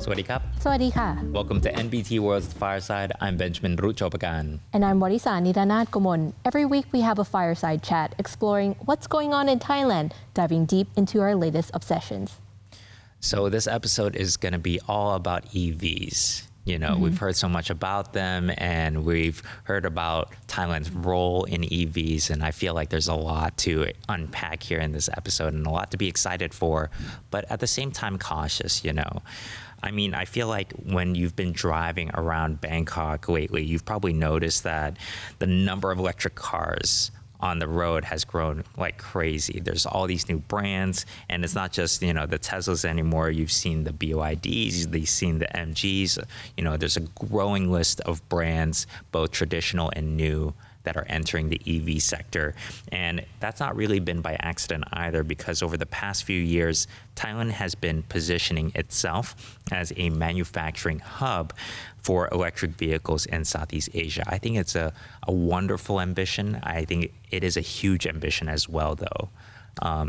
สวัสดีครับ สวัสดีค่ะ Welcome to NBT World's Fireside. I'm Benjamin Ruchopagan. And I'm Warisa Niranat Gomon. Every week we have a fireside chat exploring what's going on in Thailand, diving deep into our latest obsessions. So this episode is going to be all about EVs. You know, we've heard so much about them and we've heard about Thailand's role in EVs, and I feel like there's a lot to unpack here in this episode and a lot to be excited for, but at the same time cautious, you know. I mean, I feel like when you've been driving around Bangkok lately, you've probably noticed that the number of electric cars on the road has grown like crazy. There's all these new brands, and it's not just, you know, the Teslas anymore. You've seen the BYDs, you've seen the MGs. You know, there's a growing list of brands, both traditional and new, that are entering the EV sector. And that's not really been by accident either, because over the past few years, Thailand has been positioning itself as a manufacturing hub for electric vehicles in Southeast Asia. I think it's a wonderful ambition. I think it is a huge ambition as well, though.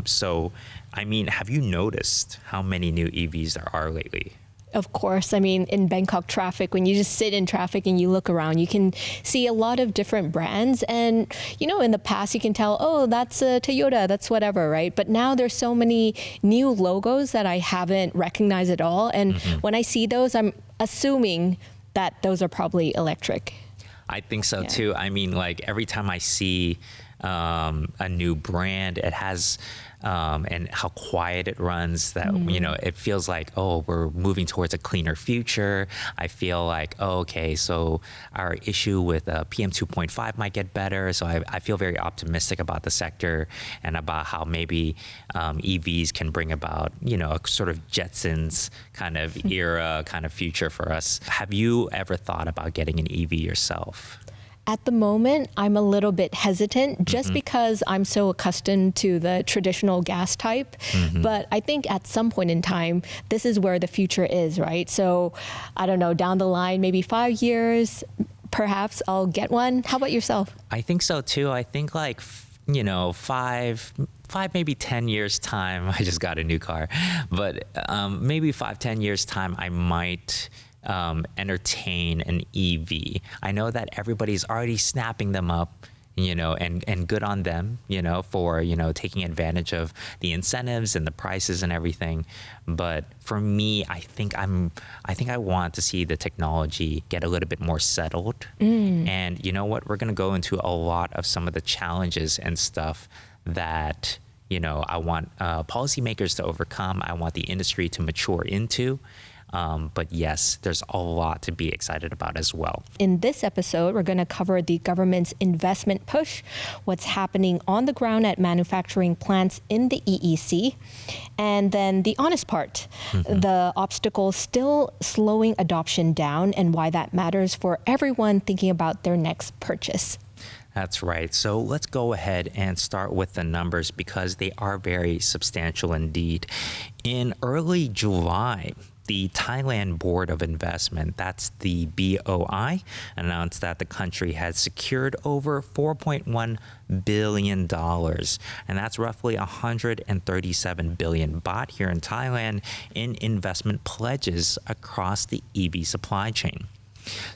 So, I mean, have you noticed how many new EVs there are lately? Of course, I mean, in Bangkok traffic, when you just sit in traffic and you look around, you can see a lot of different brands. And, you know, in the past, you can tell, oh, that's a Toyota, that's whatever, right? But now there's so many new logos that I haven't recognized at all. And when I see those, I'm assuming that those are probably electric. I think so too. I mean, like every time I see a new brand, it has and how quiet it runs, that you know, it feels like, oh, we're moving towards a cleaner future. I feel like, oh, okay, so our issue with PM 2.5 might get better. So I feel very optimistic about the sector and about how maybe EVs can bring about, you know, a sort of Jetsons kind of era kind of future for us. Have you ever thought about getting an EV yourself? At the moment, I'm a little bit hesitant just because I'm so accustomed to the traditional gas type. But I think at some point in time, this is where the future is, right? So I don't know, down the line, maybe 5 years, perhaps I'll get one. How about yourself? I think so too. I think like, you know, five, maybe 10 years time, I just got a new car, but maybe 5-10 years time, I might entertain an EV. I know that everybody's already snapping them up, you know, and good on them, you know, for, you know, taking advantage of the incentives and the prices and everything. But for me, I think I want to see the technology get a little bit more settled. And you know what? We're going to go into a lot of some of the challenges and stuff that, you know, I want policymakers to overcome. I want the industry to mature into. But yes, there's a lot to be excited about as well. In this episode, we're going to cover the government's investment push, what's happening on the ground at manufacturing plants in the EEC, and then the honest part, the obstacles still slowing adoption down and why that matters for everyone thinking about their next purchase. That's right. So let's go ahead and start with the numbers because they are very substantial indeed. In early July, the Thailand Board of Investment, that's the BOI, announced that the country had secured over $4.1 billion. And that's roughly 137 billion baht here in Thailand in investment pledges across the EV supply chain.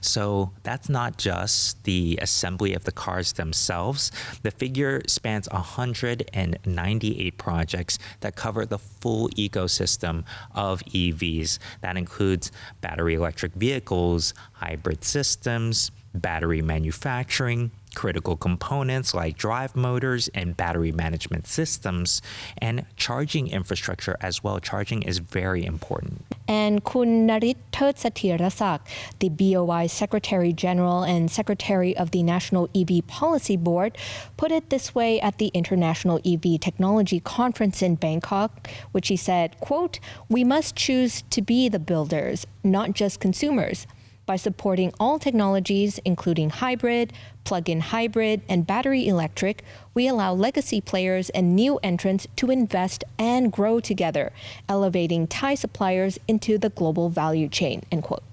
So that's not just the assembly of the cars themselves. The figure spans 198 projects that cover the full ecosystem of EVs. That includes battery electric vehicles, hybrid systems, battery manufacturing, critical components like drive motors and battery management systems, and charging infrastructure as well. Charging is very important. And Kun Narit Thirsathirasak, the BOI Secretary General and Secretary of the National EV Policy Board, put it this way at the International EV Technology Conference in Bangkok, which he said, quote, "We must choose to be the builders, not just consumers. By supporting all technologies, including hybrid, plug-in hybrid, and battery electric, we allow legacy players and new entrants to invest and grow together, elevating Thai suppliers into the global value chain," end quote.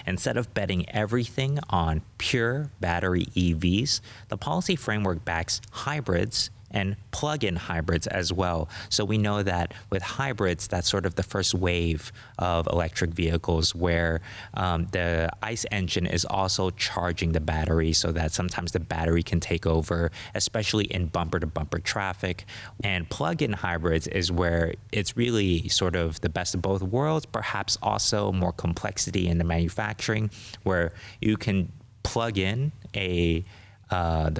Instead of betting everything on pure battery EVs, the policy framework backs hybrids and plug-in hybrids as well. So we know that with hybrids, that's sort of the first wave of electric vehicles where the ICE engine is also charging the battery so that sometimes the battery can take over, especially in bumper-to-bumper traffic. And plug-in hybrids is where it's really sort of the best of both worlds, perhaps also more complexity in the manufacturing, where you can plug in the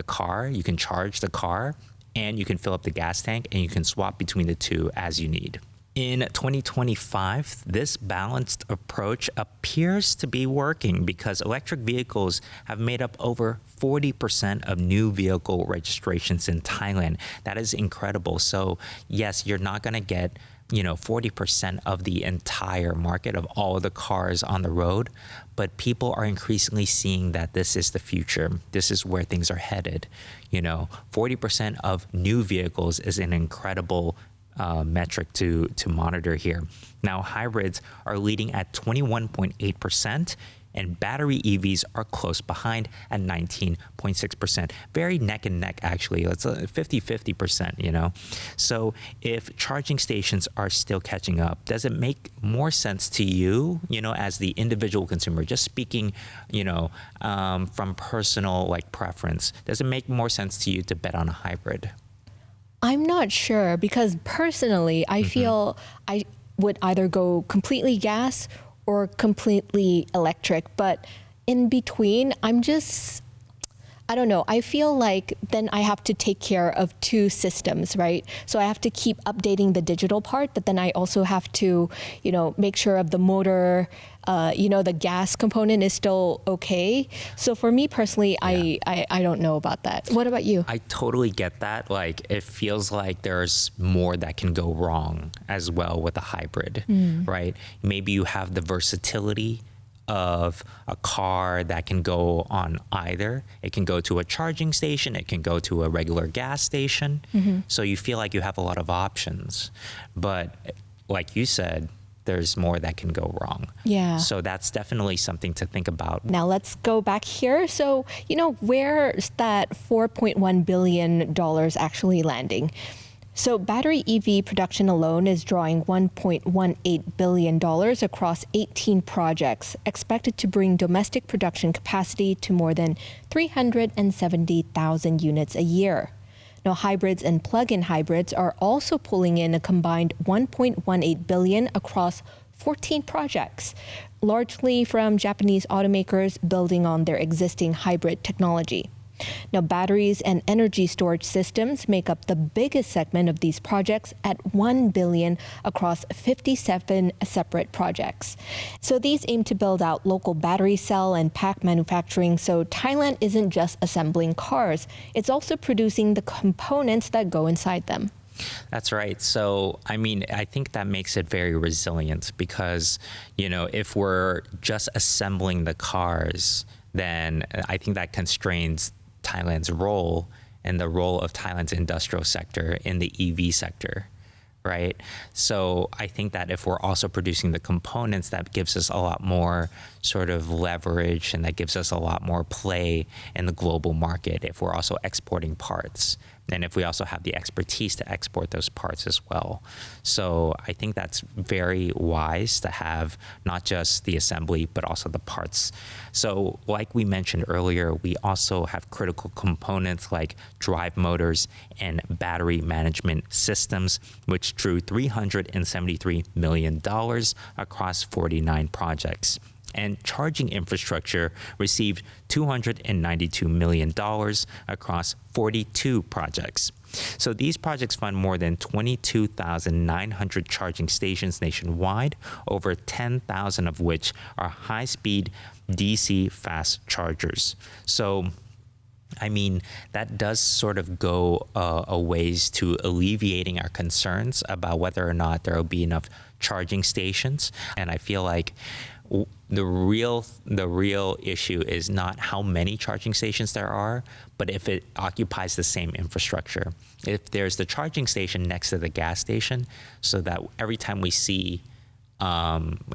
car, you can charge the car, and you can fill up the gas tank, and you can swap between the two as you need. In 2025, this balanced approach appears to be working because electric vehicles have made up over 40% of new vehicle registrations in Thailand. That is incredible. So yes, you're not going to get 40% of the entire market of all of the cars on the road, but people are increasingly seeing that this is the future. This is where things are headed. 40% of new vehicles is an incredible metric to monitor here. Now, hybrids are leading at 21.8%, and battery EVs are close behind at 19.6%. Very neck and neck, actually. It's a 50-50%, So if charging stations are still catching up, does it make more sense to you, as the individual consumer, just speaking, from personal preference, does it make more sense to you to bet on a hybrid? I'm not sure because personally, I feel I would either go completely gas or completely electric. But in between, I don't know. I feel like then I have to take care of two systems, right? So I have to keep updating the digital part, but then I also have to, make sure of the motor, the gas component is still okay. So for me personally, I don't know about that. What about you? I totally get that. It feels like there's more that can go wrong as well with a hybrid, right? Maybe you have the versatility of a car that can go on either. It can go to a charging station. It can go to a regular gas station. So you feel like you have a lot of options. But like you said, there's more that can go wrong. Yeah. So that's definitely something to think about. Now let's go back here. So, where's that $4.1 billion actually landing? So battery EV production alone is drawing $1.18 billion across 18 projects, expected to bring domestic production capacity to more than 370,000 units a year. Now, hybrids and plug-in hybrids are also pulling in a combined $1.18 billion across 14 projects, largely from Japanese automakers building on their existing hybrid technology. Now, batteries and energy storage systems make up the biggest segment of these projects at $1 billion across 57 separate projects. So these aim to build out local battery cell and pack manufacturing. So Thailand isn't just assembling cars, it's also producing the components that go inside them. That's right. So, I think that makes it very resilient because, if we're just assembling the cars, then I think that constrains Thailand's role and the role of Thailand's industrial sector in the EV sector, right? So I think that if we're also producing the components, that gives us a lot more sort of leverage and that gives us a lot more play in the global market if we're also exporting parts. And if we also have the expertise to export those parts as well. So I think that's very wise to have not just the assembly, but also the parts. So like we mentioned earlier, we also have critical components like drive motors and battery management systems, which drew $373 million across 49 projects. And charging infrastructure received $292 million across 42 projects. So these projects fund more than 22,900 charging stations nationwide, over 10,000 of which are high-speed DC fast chargers. So that does sort of go a ways to alleviating our concerns about whether or not there will be enough charging stations. And I feel like the real issue is not how many charging stations there are, but if it occupies the same infrastructure. If there's the charging station next to the gas station, so that every time we see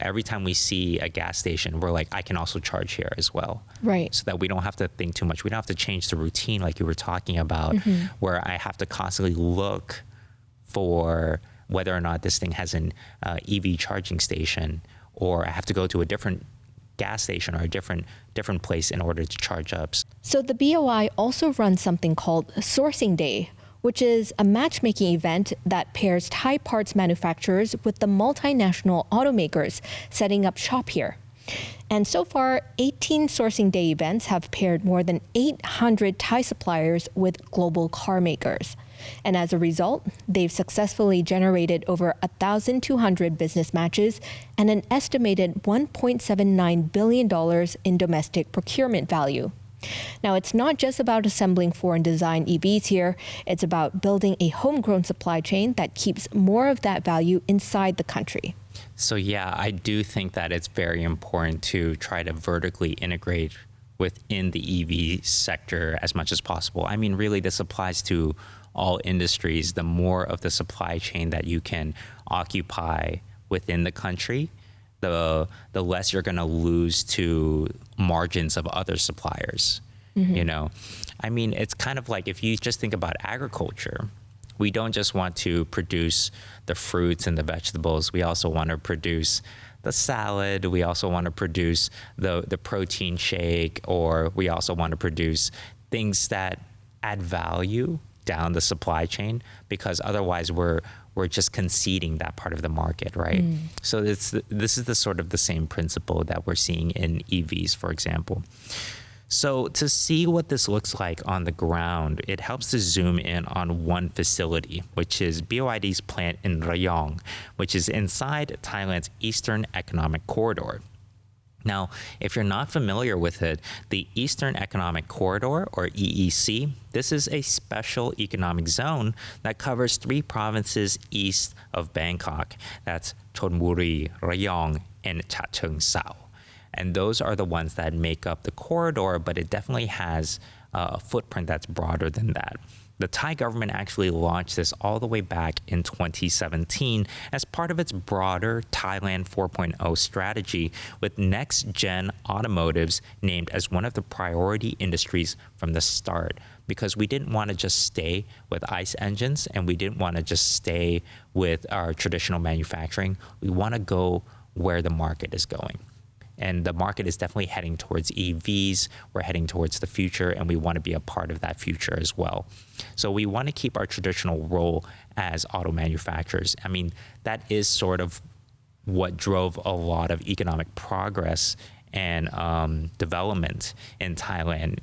every time we see a gas station, we're like, I can also charge here as well. Right. So that we don't have to think too much. We don't have to change the routine like you were talking about, where I have to constantly look for whether or not this thing has an EV charging station, or I have to go to a different gas station or a different place in order to charge up. So the BOI also runs something called Sourcing Day, which is a matchmaking event that pairs Thai parts manufacturers with the multinational automakers setting up shop here. And so far, 18 Sourcing Day events have paired more than 800 Thai suppliers with global car makers. And as a result, they've successfully generated over 1,200 business matches and an estimated $1.79 billion in domestic procurement value. Now, it's not just about assembling foreign design EVs here. It's about building a homegrown supply chain that keeps more of that value inside the country. So yeah, I do think that it's very important to try to vertically integrate within the EV sector as much as possible. I mean, really, this applies to all industries. The more of the supply chain that you can occupy within the country, the less you're going to lose to margins of other suppliers. You know, I mean, it's kind of like if you just think about agriculture, we don't just want to produce the fruits and the vegetables. We also want to produce the salad. We also want to produce the protein shake, or we also want to produce things that add value down the supply chain, because otherwise we're just conceding that part of the market, right? So this is the sort of the same principle that we're seeing in EVs, for example. So to see what this looks like on the ground, it helps to zoom in on one facility, which is BYD's plant in Rayong, which is inside Thailand's Eastern Economic Corridor. Now, if you're not familiar with it, the Eastern Economic Corridor, or EEC, this is a special economic zone that covers 3 provinces east of Bangkok. That's Chonburi, Rayong, and Chachoengsao. And those are the ones that make up the corridor, but it definitely has a footprint that's broader than that. The Thai government actually launched this all the way back in 2017 as part of its broader Thailand 4.0 strategy, with next-gen automotives named as one of the priority industries from the start, because we didn't want to just stay with ICE engines and we didn't want to just stay with our traditional manufacturing. We want to go where the market is going. And the market is definitely heading towards EVs. We're heading towards the future, and we want to be a part of that future as well. So we want to keep our traditional role as auto manufacturers. I mean, that is sort of what drove a lot of economic progress and development in Thailand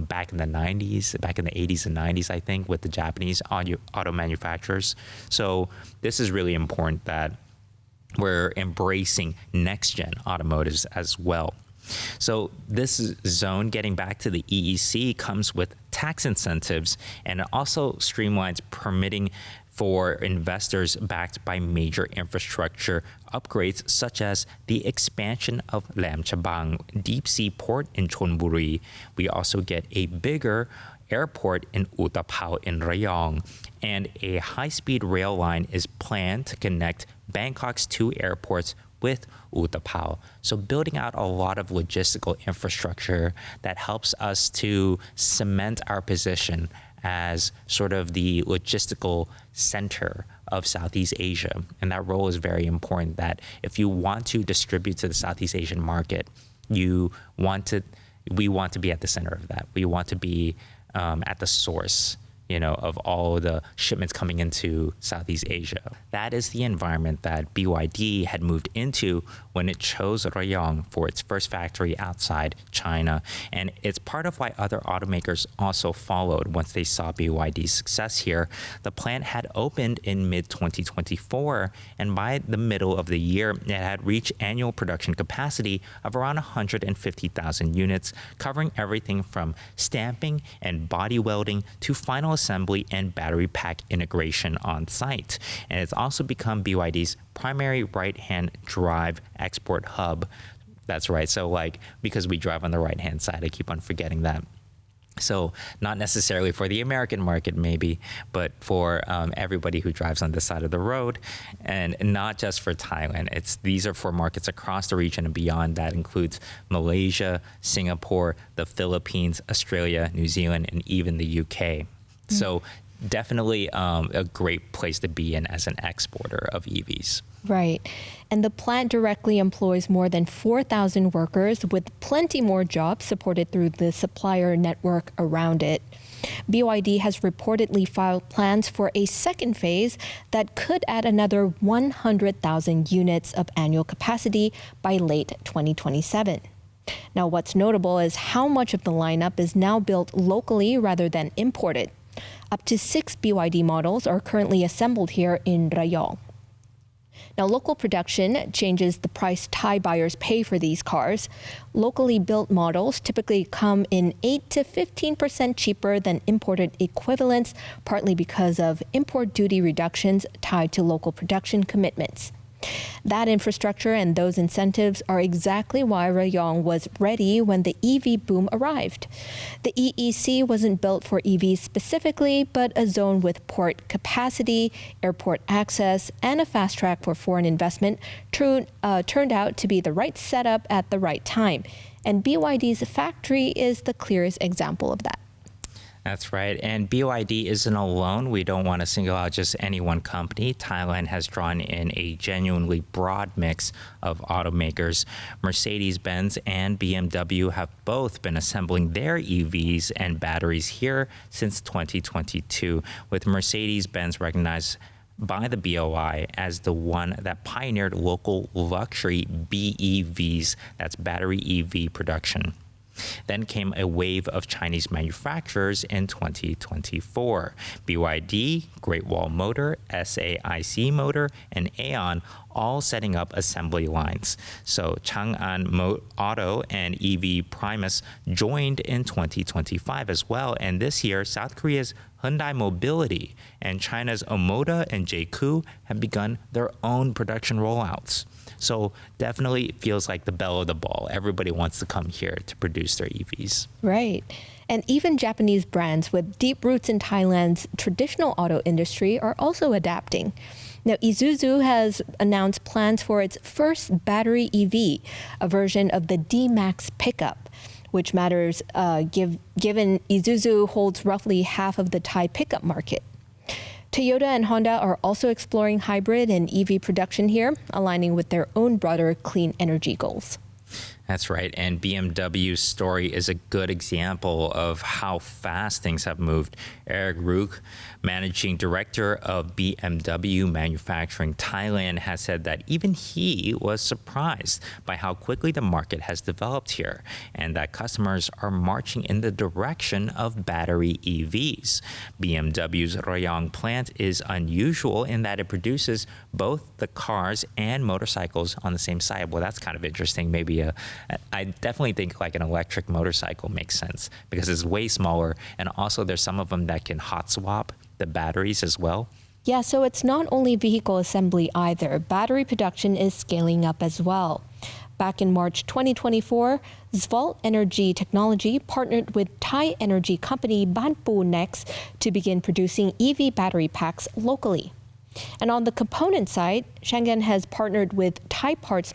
back in the 90s, back in the 80s and 90s, I think, with the Japanese auto manufacturers. So this is really important that we're embracing next-gen automotives as well. So this zone, getting back to the EEC, comes with tax incentives, and it also streamlines permitting for investors backed by major infrastructure upgrades, such as the expansion of Lam Chabang deep sea port in Chonburi. We also get a bigger airport in Utapao in Rayong, and a high-speed rail line is planned to connect Bangkok's 2 airports with Utapao. So building out a lot of logistical infrastructure that helps us to cement our position as sort of the logistical center of Southeast Asia. And that role is very important, that if you want to distribute to the Southeast Asian market, we want to be at the center of that. We want to be at the source, of all the shipments coming into Southeast Asia. That is the environment that BYD had moved into when it chose Rayong for its first factory outside China. And it's part of why other automakers also followed once they saw BYD's success here. The plant had opened in mid-2024, and by the middle of the year, it had reached annual production capacity of around 150,000 units, covering everything from stamping and body welding to final assembly and battery pack integration on site. And it's also become BYD's primary right-hand drive export hub. That's right. So because we drive on the right-hand side, I keep on forgetting that. So not necessarily for the American market, maybe, but for everybody who drives on this side of the road, and not just for Thailand. These are for markets across the region and beyond. That includes Malaysia, Singapore, the Philippines, Australia, New Zealand, and even the UK. So definitely a great place to be in as an exporter of EVs. Right. And the plant directly employs more than 4,000 workers with plenty more jobs supported through the supplier network around it. BYD has reportedly filed plans for a second phase that could add another 100,000 units of annual capacity by late 2027. Now, what's notable is how much of the lineup is now built locally rather than imported. Up to 6 BYD models are currently assembled here in Rayong. Now, local production changes the price Thai buyers pay for these cars. Locally built models typically come in 8 to 15% cheaper than imported equivalents, partly because of import duty reductions tied to local production commitments. That infrastructure and those incentives are exactly why Rayong was ready when the EV boom arrived. The EEC wasn't built for EVs specifically, but a zone with port capacity, airport access, and a fast track for foreign investment turned out to be the right setup at the right time. And BYD's factory is the clearest example of that. That's right. And BYD isn't alone. We don't want to single out just any one company. Thailand has drawn in a genuinely broad mix of automakers. Mercedes-Benz and BMW have both been assembling their EVs and batteries here since 2022, with Mercedes-Benz recognized by the BOI as the one that pioneered local luxury BEVs, that's battery EV production. Then came a wave of Chinese manufacturers in 2024. BYD, Great Wall Motor, SAIC Motor, and Aeon all setting up assembly lines. So Chang'an Auto and EV Primus joined in 2025 as well. And this year, South Korea's Hyundai Mobility and China's Omoda and JQ have begun their own production rollouts. So definitely feels like the belle of the ball. Everybody wants to come here to produce their EVs. Right. And even Japanese brands with deep roots in Thailand's traditional auto industry are also adapting. Now, Isuzu has announced plans for its first battery EV, a version of the D-Max pickup, which matters given Isuzu holds roughly half of the Thai pickup market. Toyota and Honda are also exploring hybrid and EV production here, aligning with their own broader clean energy goals. That's right. And BMW's story is a good example of how fast things have moved. Eric Rook, managing director of BMW Manufacturing Thailand, has said that even he was surprised by how quickly the market has developed here and that customers are marching in the direction of battery EVs. BMW's Rayong plant is unusual in that it produces both the cars and motorcycles on the same site. Well, that's kind of interesting. Maybe I definitely think like an electric motorcycle makes sense because it's way smaller, and also there's some of them that can hot swap the batteries as well. Yeah, so it's not only vehicle assembly either. Battery production is scaling up as well. Back in March 2024, Zvolt Energy Technology partnered with Thai energy company Banpu Next to begin producing EV battery packs locally. And on the component side, Shangan has partnered with Thai parts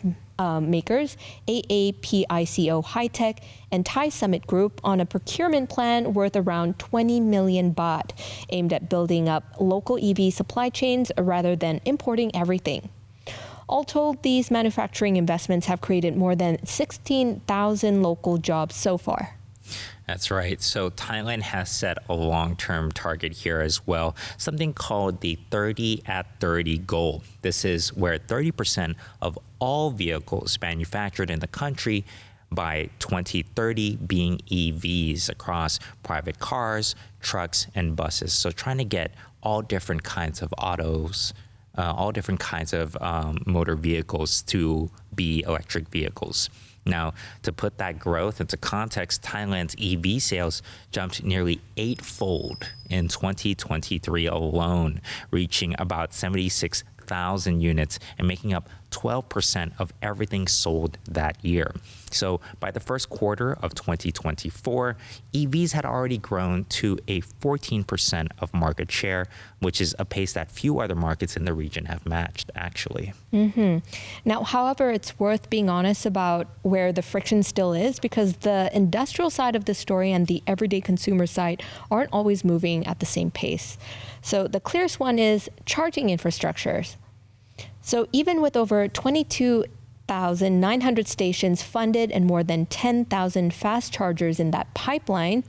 makers AAPICO High-Tech and Thai Summit Group on a procurement plan worth around 20 million baht, aimed at building up local EV supply chains rather than importing everything. All told, these manufacturing investments have created more than 16,000 local jobs so far. That's right. So Thailand has set a long-term target here as well, something called the 30 at 30 goal. This is where 30% of all vehicles manufactured in the country by 2030 being EVs across private cars, trucks, and buses. So trying to get all different kinds of autos, all different kinds of motor vehicles to be electric vehicles. Now, to put that growth into context, Thailand's EV sales jumped nearly eightfold in 2023 alone, reaching about 76,000 units and making up 12% of everything sold that year. So by the first quarter of 2024, EVs had already grown to a 14% of market share, which is a pace that few other markets in the region have matched, actually. Now, however, it's worth being honest about where the friction still is, because the industrial side of the story and the everyday consumer side aren't always moving at the same pace. So the clearest one is charging infrastructures. So even with over 22,900 stations funded and more than 10,000 fast chargers in that pipeline,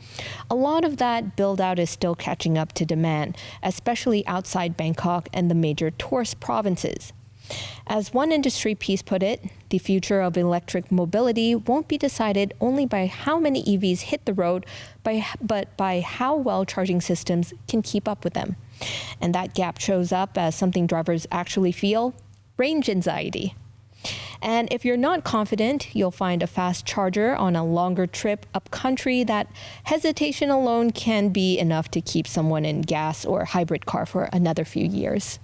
a lot of that build out is still catching up to demand, especially outside Bangkok and the major tourist provinces. As one industry piece put it, the future of electric mobility won't be decided only by how many EVs hit the road, but by how well charging systems can keep up with them. And that gap shows up as something drivers actually feel: range anxiety. And if you're not confident you'll find a fast charger on a longer trip upcountry, that hesitation alone can be enough to keep someone in gas or hybrid car for another few years.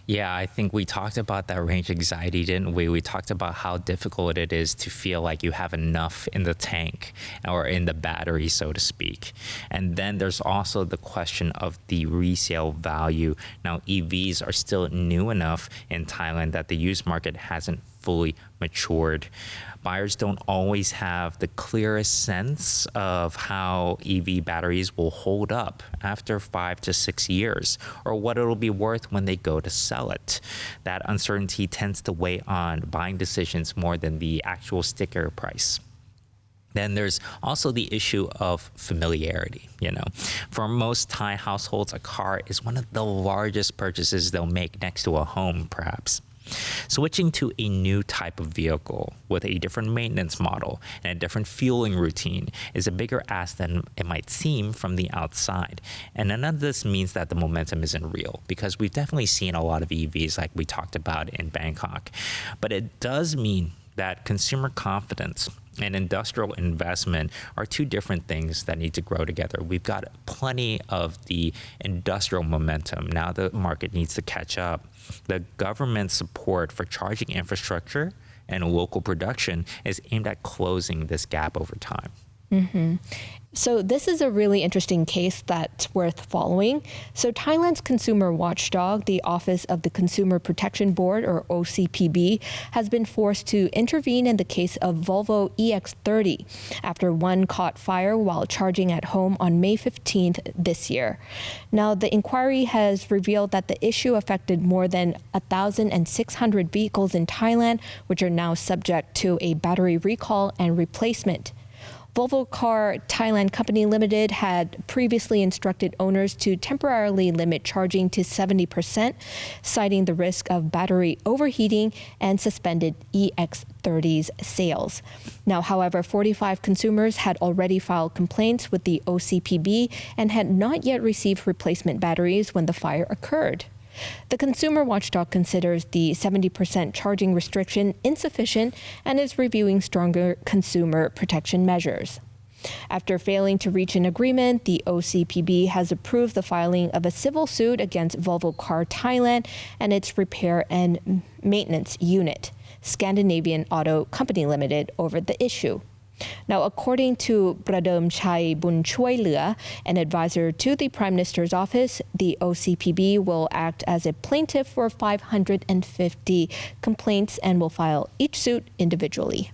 Yeah, I think we talked about that range anxiety, didn't we? We talked about how difficult it is to feel like you have enough in the tank or in the battery, so to speak. And then there's also the question of the resale value. Now, EVs are still new enough in Thailand that the used market hasn't fully matured. Buyers don't always have the clearest sense of how EV batteries will hold up after 5 to 6 years, or what it'll be worth when they go to sell it. That uncertainty tends to weigh on buying decisions more than the actual sticker price. Then there's also the issue of familiarity. For most Thai households, a car is one of the largest purchases they'll make next to a home, perhaps. Switching to a new type of vehicle with a different maintenance model and a different fueling routine is a bigger ask than it might seem from the outside. And none of this means that the momentum isn't real, because we've definitely seen a lot of EVs like we talked about in Bangkok. But it does mean that consumer confidence and industrial investment are two different things that need to grow together. We've got plenty of the industrial momentum. Now the market needs to catch up. The government support for charging infrastructure and local production is aimed at closing this gap over time. So this is a really interesting case that's worth following. So Thailand's consumer watchdog, the Office of the Consumer Protection Board, or OCPB, has been forced to intervene in the case of Volvo EX30 after one caught fire while charging at home on May 15th this year. Now, the inquiry has revealed that the issue affected more than 1,600 vehicles in Thailand, which are now subject to a battery recall and replacement. Volvo Car Thailand Company Limited had previously instructed owners to temporarily limit charging to 70%, citing the risk of battery overheating, and suspended EX30's sales. Now, however, 45 consumers had already filed complaints with the OCPB and had not yet received replacement batteries when the fire occurred. The consumer watchdog considers the 70% charging restriction insufficient and is reviewing stronger consumer protection measures. After failing to reach an agreement, the OCPB has approved the filing of a civil suit against Volvo Car Thailand and its repair and maintenance unit, Scandinavian Auto Company Limited, over the issue. Now, according to Pradom Chai Bunchoylua, an advisor to the Prime Minister's office, the OCPB will act as a plaintiff for 550 complaints and will file each suit individually.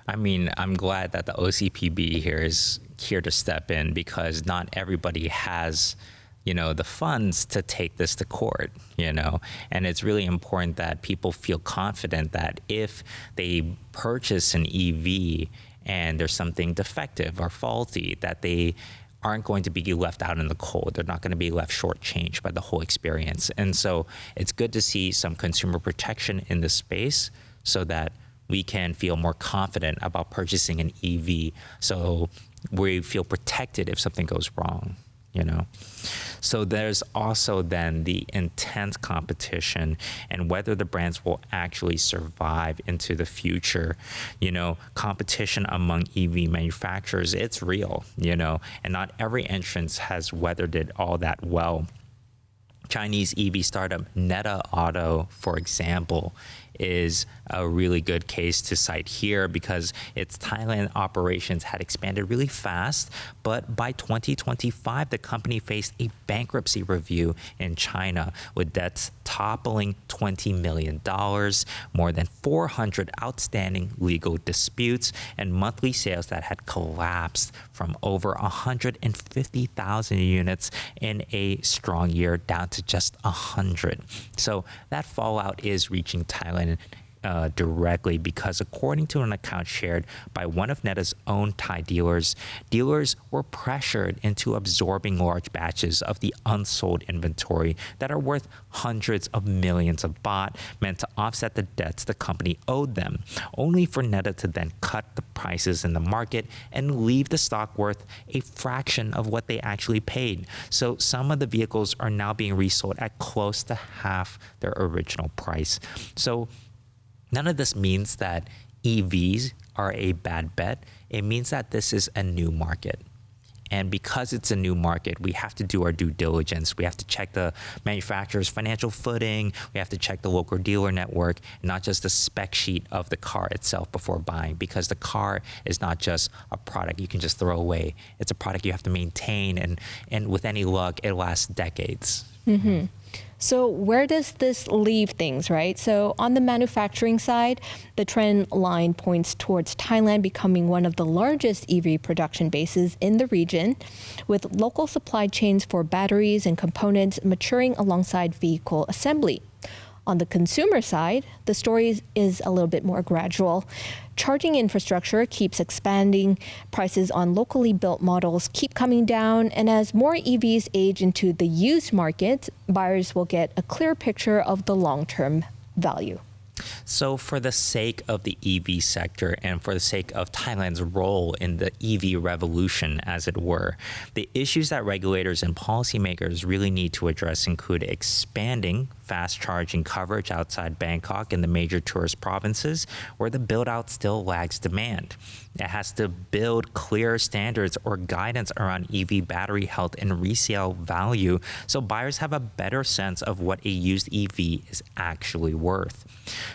I mean, I'm glad that the OCPB here is here to step in, because not everybody has the funds to take this to court, and it's really important that people feel confident that if they purchase an EV and there's something defective or faulty, that they aren't going to be left out in the cold. They're not going to be left shortchanged by the whole experience. And so it's good to see some consumer protection in this space so that we can feel more confident about purchasing an EV, so we feel protected if something goes wrong. So there's also then the intense competition and whether the brands will actually survive into the future. Competition among EV manufacturers, it's real, and not every entrant has weathered it all that well. Chinese EV startup Natty Auto, for example, is a really good case to cite here because its Thailand operations had expanded really fast, but by 2025, the company faced a bankruptcy review in China with debts toppling $20 million, more than 400 outstanding legal disputes, and monthly sales that had collapsed from over 150,000 units in a strong year down to just 100. So that fallout is reaching Thailand directly because according to an account shared by one of Netta's own Thai dealers, dealers were pressured into absorbing large batches of the unsold inventory that are worth hundreds of millions of baht, meant to offset the debts the company owed them, only for Netta to then cut the prices in the market and leave the stock worth a fraction of what they actually paid. So some of the vehicles are now being resold at close to half their original price. So none of this means that EVs are a bad bet. It means that this is a new market. And because it's a new market, we have to do our due diligence. We have to check the manufacturer's financial footing. We have to check the local dealer network, not just the spec sheet of the car itself before buying, because the car is not just a product you can just throw away. It's a product you have to maintain, and with any luck, it lasts decades. Mm-hmm. So where does this leave things, right? So on the manufacturing side, the trend line points towards Thailand becoming one of the largest EV production bases in the region, with local supply chains for batteries and components maturing alongside vehicle assembly. On the consumer side, the story is a little bit more gradual. Charging infrastructure keeps expanding, prices on locally built models keep coming down, and as more EVs age into the used market, buyers will get a clear picture of the long-term value. So for the sake of the EV sector and for the sake of Thailand's role in the EV revolution, as it were, the issues that regulators and policymakers really need to address include expanding fast charging coverage outside Bangkok and the major tourist provinces where the build out still lags demand. It has to build clear standards or guidance around EV battery health and resale value so buyers have a better sense of what a used EV is actually worth.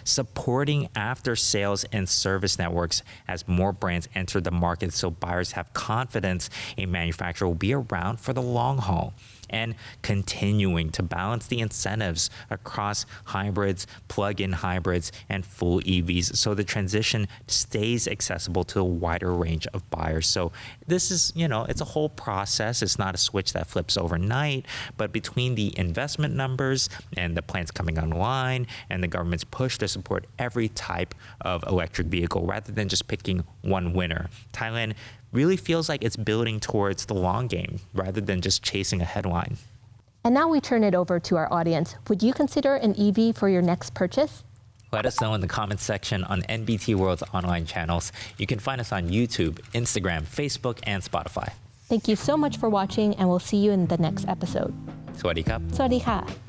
Supporting after sales and service networks as more brands enter the market so buyers have confidence a manufacturer will be around for the long haul. And continuing to balance the incentives across hybrids, plug-in hybrids, and full EVs so the transition stays accessible to a wider range of buyers. So this is, it's a whole process. It's not a switch that flips overnight, but between the investment numbers and the plants coming online and the government's push to support every type of electric vehicle rather than just picking one winner, Thailand really feels like it's building towards the long game rather than just chasing a headline. And now we turn it over to our audience. Would you consider an EV for your next purchase? Let us know in the comments section on NBT World's online channels. You can find us on YouTube, Instagram, Facebook, and Spotify. Thank you so much for watching, and we'll see you in the next episode. สวัสดีครับ สวัสดีค่ะ